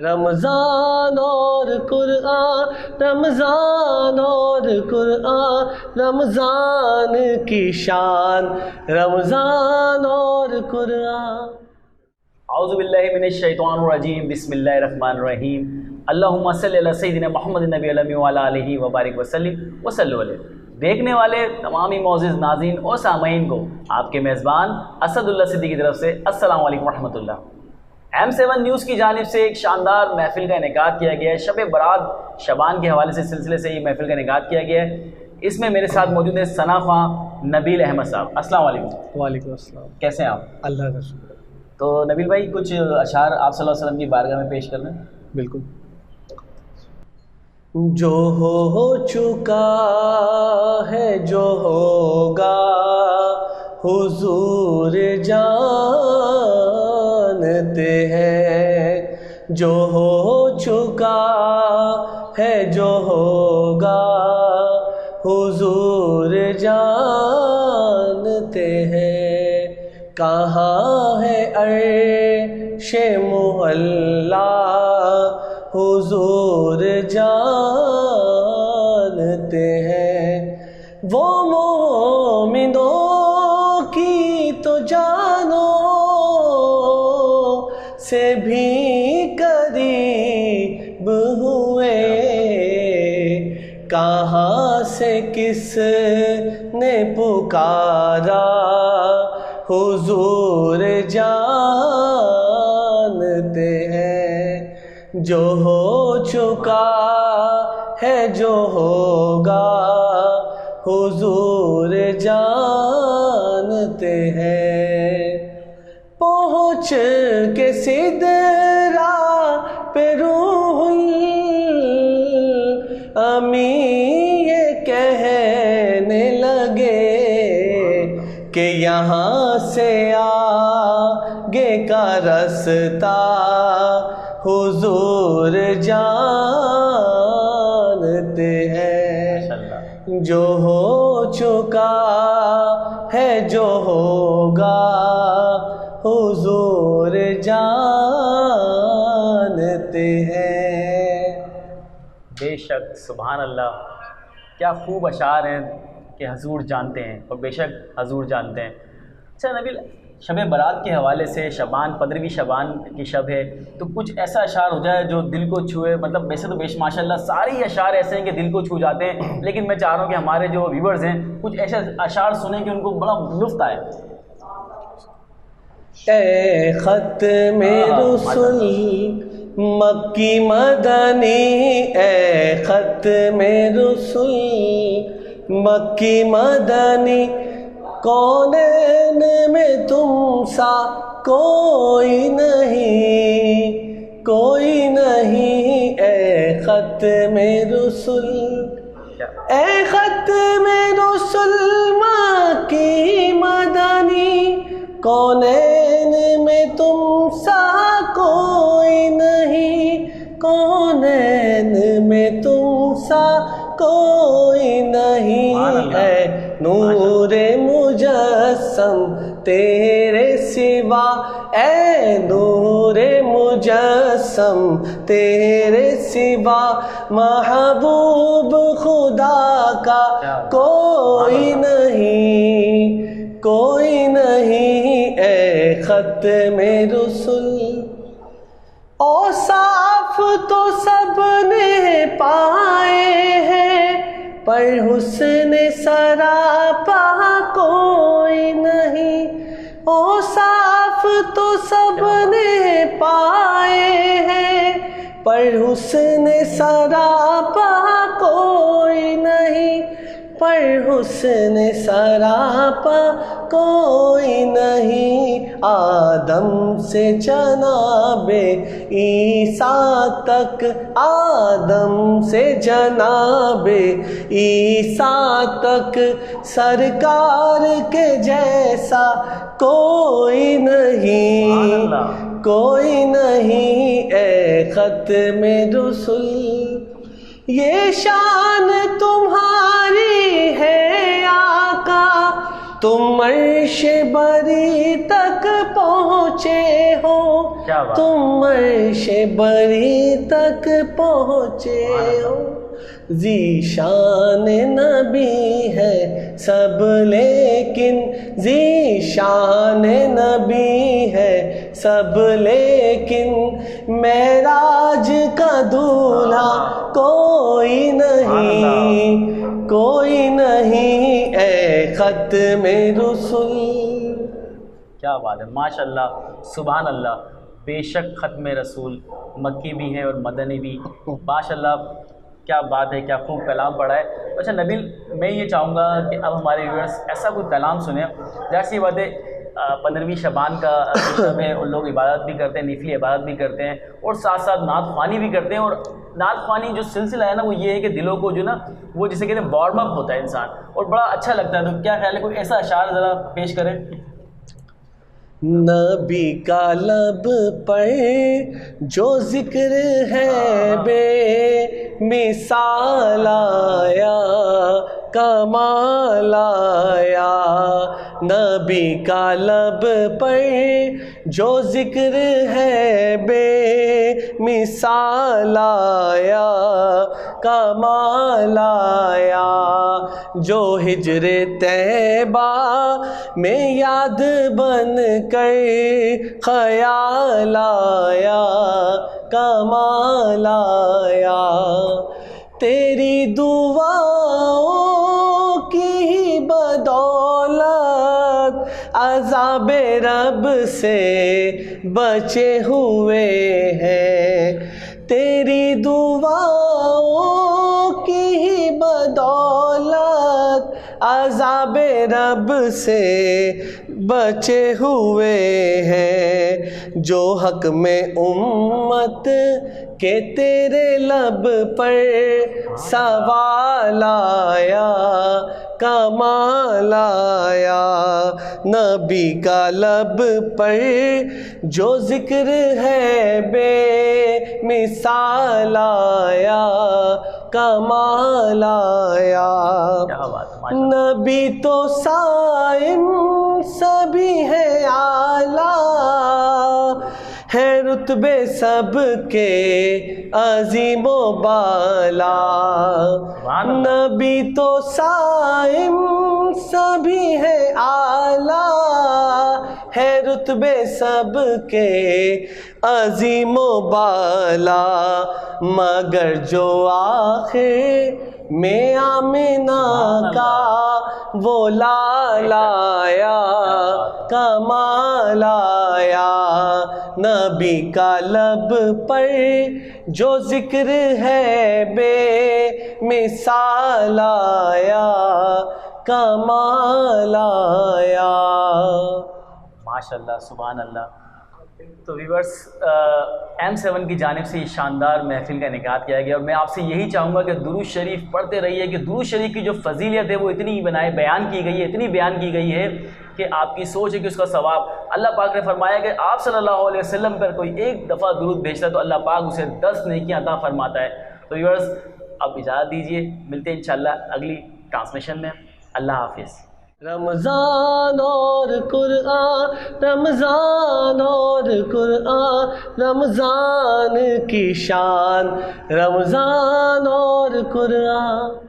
رمضان اور قرآن، رمضان اور قرآن، رمضان کی شان، رمضان اور قرآن۔ اعوذ باللہ من الشیطان الرجیم، بسم اللہ الرحمن الرحیم، اللہم صلی علی سیدنا محمد النبی الامی وعلی آلہ وبارک وسلم وصلوا علیہ۔ دیکھنے والے تمام معزز ناظرین اور سامعین کو آپ کے میزبان اسد اللہ صدیقی کی طرف سے السلام علیکم ورحمۃ اللہ۔ M7 نیوز کی جانب سے ایک شاندار محفل کا انعقاد کیا گیا ہے۔ شب برات شبان کے حوالے سے سلسلے سے یہ محفل کا انعقاد کیا گیا ہے۔ اس میں میرے ساتھ موجود ہیں ثنا خواں نبیل احمد صاحب۔ السلام علیکم۔ وعلیکم السلام۔ کیسے ہیں آپ؟ اللہ کا شکر۔ تو نبیل بھائی کچھ اشعار آپ صلی اللہ علیہ وسلم کی بارگاہ میں پیش کر لیں۔ بالکل۔ جو ہو چکا ہے، جو ہوگا حضور جانتے ہیں، جو ہو چکا ہے، جو ہوگا حضور جانتے ہیں۔ کہاں ہے عرش معلا حضور جانتے ہیں۔ وہ مومنوں کی تو جانوں سے بھی قریب ہوئے، کہاں سے کس نے پکارا حضور جانتے ہیں۔ جو ہو چکا ہے، جو ہوگا حضور جانتے ہیں۔ پہنچ کے سدرا پہ روح الامین یہ کہنے لگے کہ یہاں سے آگے کا رستہ حضور جانتے ہیں۔ جو ہو چکا ہے، جو ہوگا حضور جانتے ہیں۔ بے شک سبحان اللہ، کیا خوب اشعار ہیں کہ حضور جانتے ہیں، اور بے شک حضور جانتے ہیں۔ اچھا نبیل، شب برات کے حوالے سے شبان 15ویں شبان کی شب ہے، تو کچھ ایسا اشعار ہو جائے جو دل کو چھوئے؟ مطلب ویسے تو ماشاء اللہ ساری اشعار ایسے ہیں کہ دل کو چھو جاتے ہیں، لیکن میں چاہ رہا ہوں کہ ہمارے جو ویورز ہیں کچھ ایسے اشعار سنیں کہ ان کو بڑا لطف آئے۔ اے ختم رسل مکی مدنی، اے ختم رسل مکی مدنی، کونین میں تم سا کوئی نہیں، کوئی نہیں۔ اے ختم رسل، اے ختم رسل مکی مدنی، کونین میں تم سا کوئی نہیں، کونین میں تم سا کوئی نہیں۔ ہے نور مجسم تیرے سوا، اے نور مجسم تیرے سوا، محبوب خدا کا کوئی نہیں، کوئی نہیں۔ اے ختم رسل، اوصاف تو سب نے پائے ہیں، پر حسن سراپا کوئی نہیں۔ اوصاف تو سب نے پائے ہیں، پر حسن سراپا کوئی نہیں، پر حسن سراپا کوئی نہیں۔ آدم سے جناب عیسیٰ تک، آدم سے جناب عیسیٰ تک، سرکار کے جیسا کوئی نہیں، کوئی نہیں۔ اے ختم رسل، یہ شان تمہاری ہے آقا، تم عرش بری تک پہنچے ہو، تم عرش بری تک پہنچے ہو، ذیشان نبی ہے سب لیکن ذیشان نبی ہے سب لیکن معراج کا دولہا کوئی نہیں، کوئی نہیں اے ختم رسول۔ کیا بات ہے، ماشاء اللہ، سبحان اللہ۔ بے شک ختم رسول مکی بھی ہے اور مدنی بھی، ماشاء اللہ، کیا بات ہے، کیا خوب کلام پڑھا ہے۔ اچھا نبیل، میں یہ چاہوں گا کہ اب ہمارے ویورز ایسا کوئی کلام سنیں، ظاہر سی بات ہے 15ویں شعبان کا میں ان لوگ عبادت بھی کرتے ہیں، نفلی عبادت بھی کرتے ہیں، اور ساتھ ساتھ نعت خوانی بھی کرتے ہیں، اور نعت خوانی جو سلسلہ ہے نا وہ یہ ہے کہ دلوں کو جو نا وہ جسے کہتے ہیں وارم اپ ہوتا ہے انسان، اور بڑا اچھا لگتا ہے۔ تو کیا خیال ہے کوئی ایسا اشعار ذرا پیش کریں؟ نبی کا لب پر جو ذکر ہے بے مثال آیا، کمال آیا، نبی کا لب پر جو ذکر ہے بے مثال آیا، کمال آیا، جو ہجر طیبہ میں یاد بن کر خیال آیا، کمال آیا، تیری دعاؤں کی ہی بدولت عذاب رب سے بچے ہوئے ہیں، تیری دعاؤں کی ہی بدولت عذاب رب سے بچے ہوئے ہیں، جو حق میں امت کہ تیرے لب پر سوال آیا، کمال آیا، نبی کا لب پر جو ذکر ہے بے مثال آیا، کمال آیا، نبی تو صائم سبھی ہے اعلیٰ، ہے رتبے سب کے عظیم و بالا، نبی تو صائم سبھی ہے اعلیٰ، ہے رتبے سب کے عظیم و بالا، مگر جو آخر میں آمنہ کا وہ لال آیا، کمال آیا، نبی کا لب پر جو ذکر ہے بے مثال آیا، کمال آیا۔ ماشاءاللہ، سبحان اللہ۔ تو ویورز، M7 کی جانب سے یہ شاندار محفل کا انعقاد کیا گیا، اور میں آپ سے یہی چاہوں گا کہ درود شریف پڑھتے رہیے، کہ درود شریف کی جو فضیلت ہے وہ اتنی بیان کی گئی ہے، اتنی بیان کی گئی ہے کہ آپ کی سوچ ہے کہ اس کا ثواب اللہ پاک نے فرمایا کہ آپ صلی اللہ علیہ وسلم پر کوئی ایک دفعہ درود بھیجتا ہے تو اللہ پاک اسے 10 نیکیاں عطا فرماتا ہے۔ تو ویورز، اب اجازت دیجیے، ملتے ہیں انشاءاللہ اگلی ٹرانسمیشن میں۔ اللہ حافظ۔ رمضان اور قرآن، رمضان اور قرآن، رمضان کی شان، رمضان اور قرآن۔